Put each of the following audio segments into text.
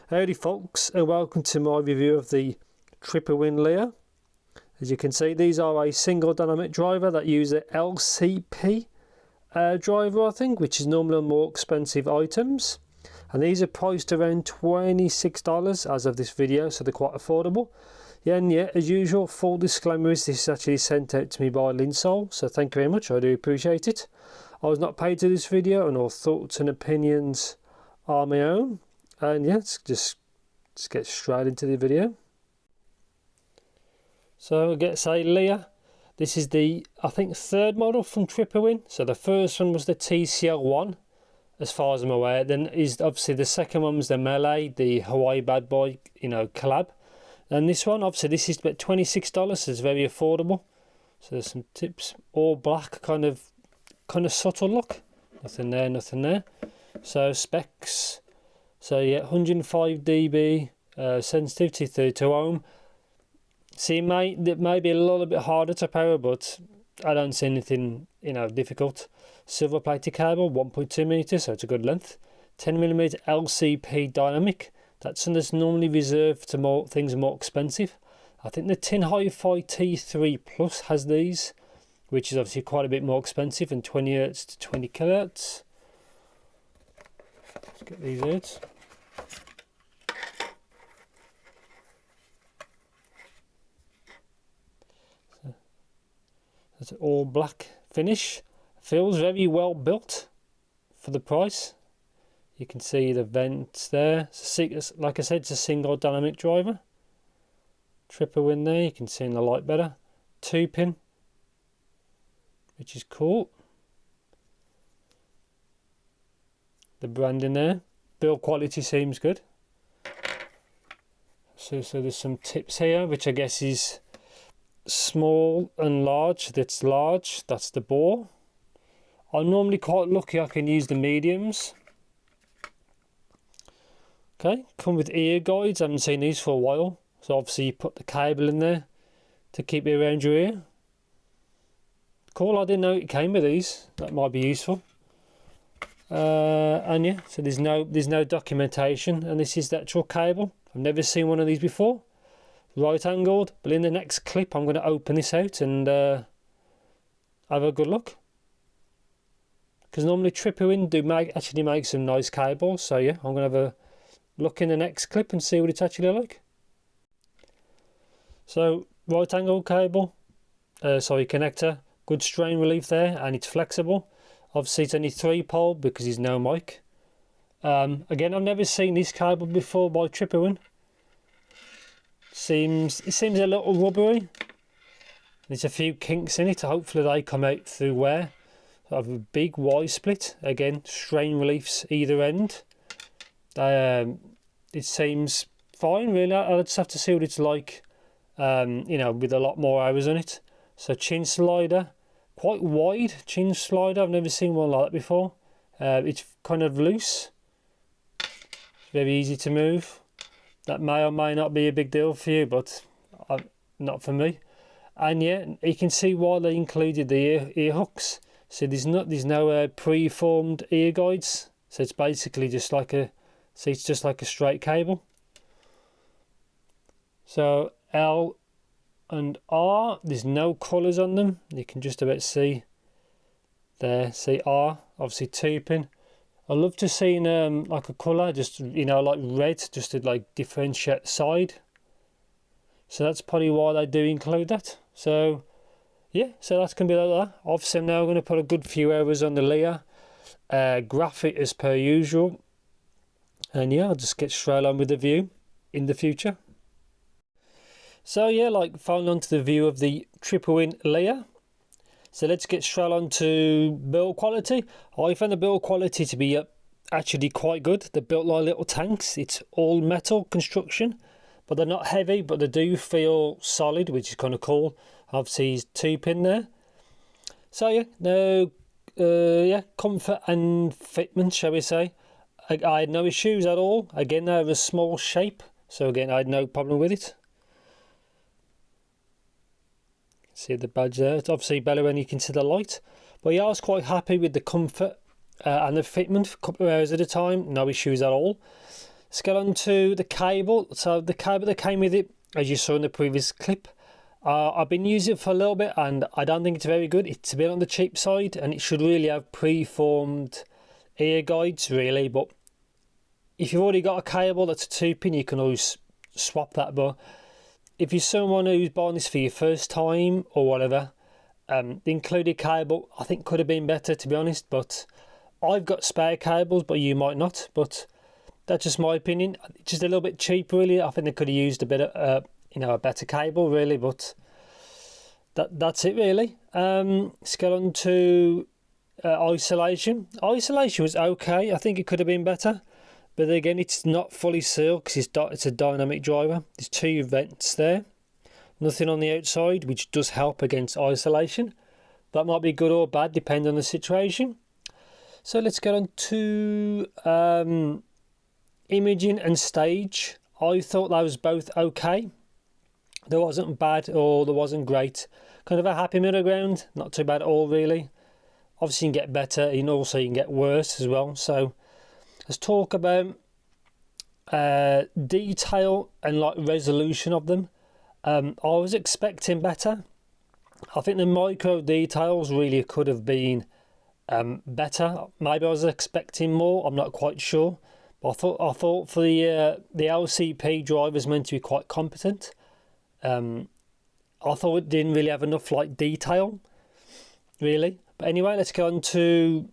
Howdy folks, and welcome to my review of the Tripowin Leá. As you can see, these are a single dynamic driver that use a LCP driver, I think, which is normally on more expensive items. And these are priced around $26 as of this video, so they're quite affordable. Yeah, and yeah, as usual, full disclaimer is this is actually sent out to me by Linsol, so thank you very much, I do appreciate it. I was not paid to this video, and all thoughts and opinions are my own. And yeah, let's just get straight into the video. So I get say Leá. This is the, I think, third model from Tripowin. So the first one was the TCL1, as far as I'm aware. Then is obviously the second one was the Melee, the Hawaii Bad Boy, you know, collab. And this one, obviously, this is about $26, so it's very affordable. So there's some tips, all black, kind of subtle look. Nothing there, nothing there. So specs. So yeah, 105 dB sensitivity, 32 ohm. See, it may be a little bit harder to power, but I don't see anything, you know, difficult. Silver plated cable, 1.2 meters, so it's a good length. 10mm LCP dynamic. That's something that's normally reserved to more things more expensive. I think the Tin Hi-Fi T3 Plus has these, which is obviously quite a bit more expensive, than 20 Hz to 20 kHz. Let's get these out. That's an all black finish. Feels very well built for the price. You can see the vents there. Like I said, it's a single dynamic driver. Tripowin there, you can see in the light better. 2-pin, which is cool. The branding there. Build quality seems good. So there's some tips here, which I guess is small and large. That's large, that's the bore. I'm normally quite lucky I can use the mediums. Okay, come with ear guides. I haven't seen these for a while. So obviously you put the cable in there to keep it around your ear. Cool, I didn't know it came with these. That might be useful. And yeah, so there's no documentation, and this is the actual cable. I've never seen one of these before. Right angled, but in the next clip I'm going to open this out and have a good look. Because normally Tripowin actually make some nice cables, so yeah, I'm going to have a look in the next clip and see what it's actually like. So right angle cable, connector, good strain relief there, and it's flexible. Obviously it's only 3-pole because there's no mic. Again, I've never seen this cable before by Tripowin. It seems a little rubbery. There's a few kinks in it. Hopefully they come out through wear. I have a big Y split. Again, strain reliefs either end. It seems fine, really. I'll just have to see what it's like, you know, with a lot more hours on it. So chin slider, quite wide chin slider. I've never seen one like that before. It's kind of loose. It's very easy to move. That may or may not be a big deal for you, but not for me. And yeah, you can see why they included the ear hooks. So there's no pre-formed ear guides. So it's basically just like it's just like a straight cable. So L and R, there's no colours on them. You can just about see there. See R, obviously 2-pin. I love to see like a colour, just, you know, like red, just to like differentiate the side. So that's probably why they do include that. So yeah, so that's going to be like that. Obviously I'm now going to put a good few hours on the Leá. Graph it as per usual. And yeah, I'll just get straight on with the view in the future. So yeah, like following on to the view of the Tripowin Leá. So let's get straight on to build quality. I found the build quality to be actually quite good. They're built like little tanks. It's all metal construction, but they're not heavy, but they do feel solid, which is kind of cool. Obviously he's 2-pin there. So yeah, comfort and fitment, shall we say. I had no issues at all. Again, they have a small shape, so again I had no problem with it. See the badge there. It's obviously better when you can see the light. But yeah, I was quite happy with the comfort and the fitment for a couple of hours at a time. No issues at all. Let's get on to the cable. So the cable that came with it, as you saw in the previous clip, I've been using it for a little bit and I don't think it's very good. It's a bit on the cheap side and it should really have preformed ear guides really, but if you've already got a cable that's a 2-pin, you can always swap that. But if you're someone who's buying this for your first time or whatever, the included cable I think could have been better, to be honest, but I've got spare cables but you might not, but that's just my opinion. Just a little bit cheap really. I think they could have used a bit of a better cable really, but that's it really. Let's get on to isolation. Isolation was okay. I think it could have been better, but again it's not fully sealed because it's a dynamic driver. There's 2 vents there, nothing on the outside, which does help against isolation. That might be good or bad depending on the situation. So let's get on to imaging and stage. I thought that was both okay. There wasn't bad or there wasn't great. Kind of a happy middle ground. Not too bad at all really. Obviously you can get better and also you can get worse as well. So let's talk about detail and like resolution of them. I was expecting better. I think the micro details really could have been better. Maybe I was expecting more. I'm not quite sure. But I thought for the LCP driver is meant to be quite competent. I thought it didn't really have enough like detail, really. But anyway, let's go on to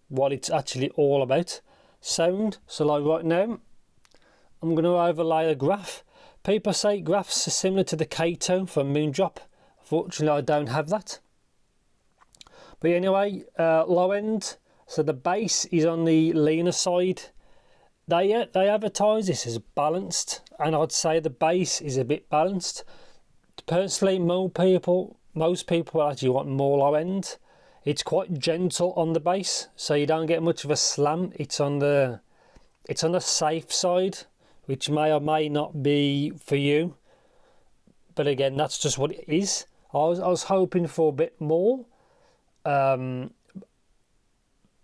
what it's actually all about. Sound. So like right now, I'm going to overlay a graph. People say graphs are similar to the K-tone from Moondrop. Fortunately, I don't have that. But anyway, low end. So the bass is on the leaner side. They advertise this as balanced, and I'd say the bass is a bit balanced. Personally, most people actually want more low end. It's quite gentle on the bass, so you don't get much of a slam. It's on the safe side, which may or may not be for you. But again, that's just what it is. I was hoping for a bit more.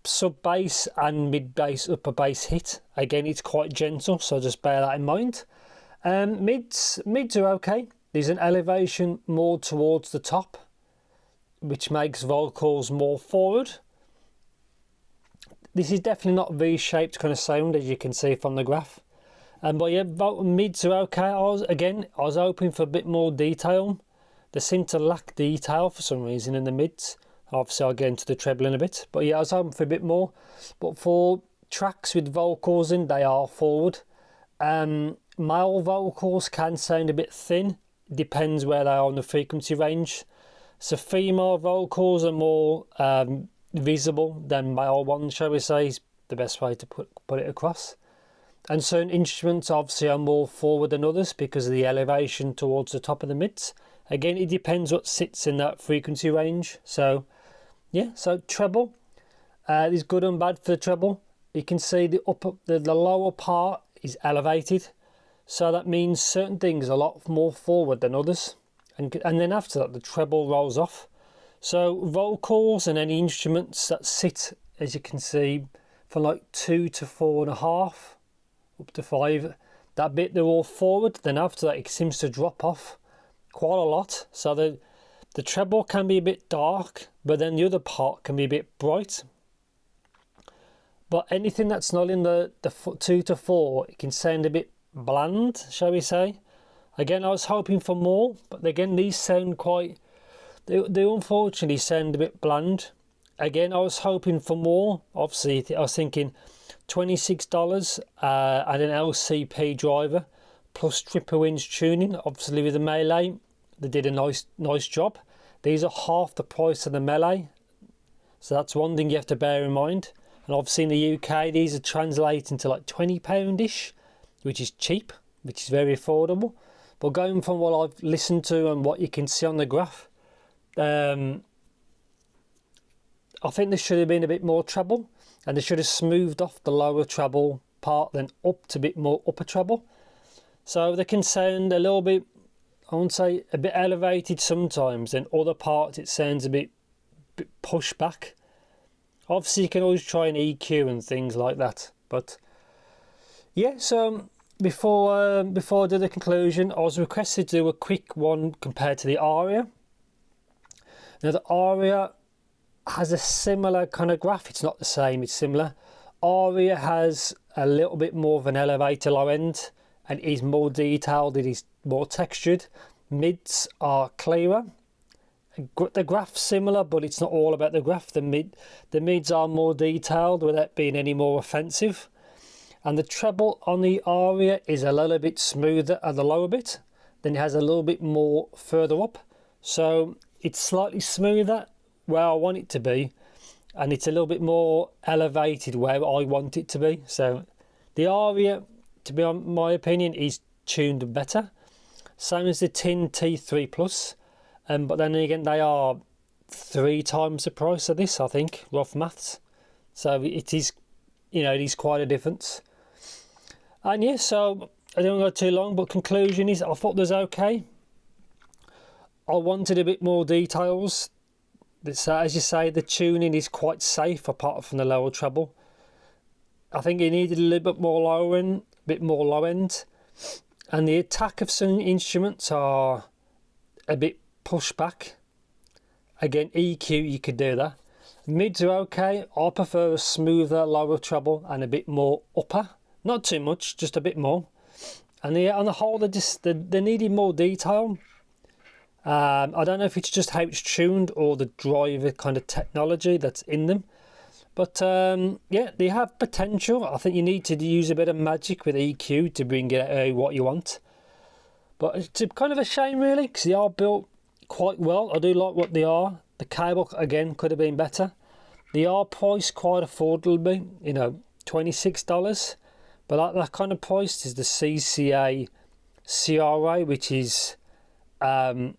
Sub bass and mid bass, upper bass hit. Again, it's quite gentle, so just bear that in mind. Mids are okay. There's an elevation more towards the top, which makes vocals more forward. This is definitely not V-shaped kind of sound, as you can see from the graph. But yeah, mids are okay. I was hoping for a bit more detail. They seem to lack detail for some reason in the mids. Obviously, I'll get into the treble in a bit. But yeah, I was hoping for a bit more. But for tracks with vocals in, they are forward. Male vocals can sound a bit thin. Depends where they are on the frequency range. So female vocals are more visible than male ones, shall we say, is the best way to put it across. And certain instruments obviously are more forward than others because of the elevation towards the top of the mids. Again, it depends what sits in that frequency range. So yeah, so treble is good and bad for the treble. You can see the lower part is elevated, so that means certain things are a lot more forward than others, and then after that the treble rolls off. So vocals and any instruments that sit, as you can see, from like 2 to 4.5 up to 5, that bit they're all forward. Then after that it seems to drop off quite a lot. So the treble can be a bit dark, but then the other part can be a bit bright. But anything that's not in the 2 to 4, it can sound a bit bland, shall we say. Again, I was hoping for more, but again, these sound quite... They unfortunately sound a bit bland. Again, I was hoping for more. Obviously, I was thinking $26 and an LCP driver, plus Tripowin's tuning. Obviously, with the Melee, they did a nice job. These are half the price of the Melee, so that's one thing you have to bear in mind. And obviously in the UK, these are translating to like £20-ish, which is cheap, which is very affordable. But going from what I've listened to and what you can see on the graph, I think there should have been a bit more treble, and they should have smoothed off the lower treble part, then up to a bit more upper treble. So they can sound a little bit, I won't say a bit elevated sometimes, then other parts it sounds a bit pushed back. Obviously you can always try an EQ and things like that, but Yeah, so before I do the conclusion, I was requested to do a quick one compared to the Aria. Now the Aria has a similar kind of graph. It's not the same, it's similar. Aria has a little bit more of an elevator low end and is more detailed, it is more textured. Mids are clearer. The graph's similar, but it's not all about the graph. The mids are more detailed without being any more offensive. And the treble on the Aria is a little bit smoother at the lower bit. Then it has a little bit more further up. So it's slightly smoother where I want it to be. And it's a little bit more elevated where I want it to be. So the Aria, to be on my opinion, is tuned better. Same as the Tin T3 Plus. But then again, they are 3 times the price of this, I think, rough maths. So it is, you know, it is quite a difference. And yeah, so I don't go too long, but conclusion is I thought it was okay. I wanted a bit more details. As you say, the tuning is quite safe apart from the lower treble. I think it needed a little bit more low end, and the attack of some instruments are a bit pushed back. Again, EQ, you could do that. Mids are okay. I prefer a smoother lower treble and a bit more upper. Not too much, just a bit more. And on the whole, they needed more detail. I don't know if it's just how it's tuned or the driver kind of technology that's in them. But yeah, they have potential. I think you need to use a bit of magic with EQ to bring it what you want. But it's kind of a shame really, because they are built quite well. I do like what they are. The cable, again, could have been better. They are priced quite affordably, you know, $26. But that kind of price is the CCA CRA, which is a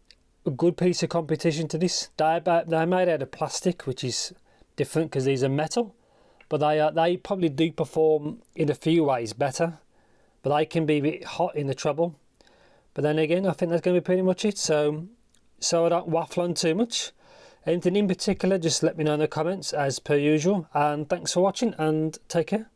good piece of competition to this. They're made out of plastic, which is different because these are metal. But they probably do perform in a few ways better. But they can be a bit hot in the treble. But then again, I think that's going to be pretty much it. So I don't waffle on too much. Anything in particular, just let me know in the comments as per usual. And thanks for watching and take care.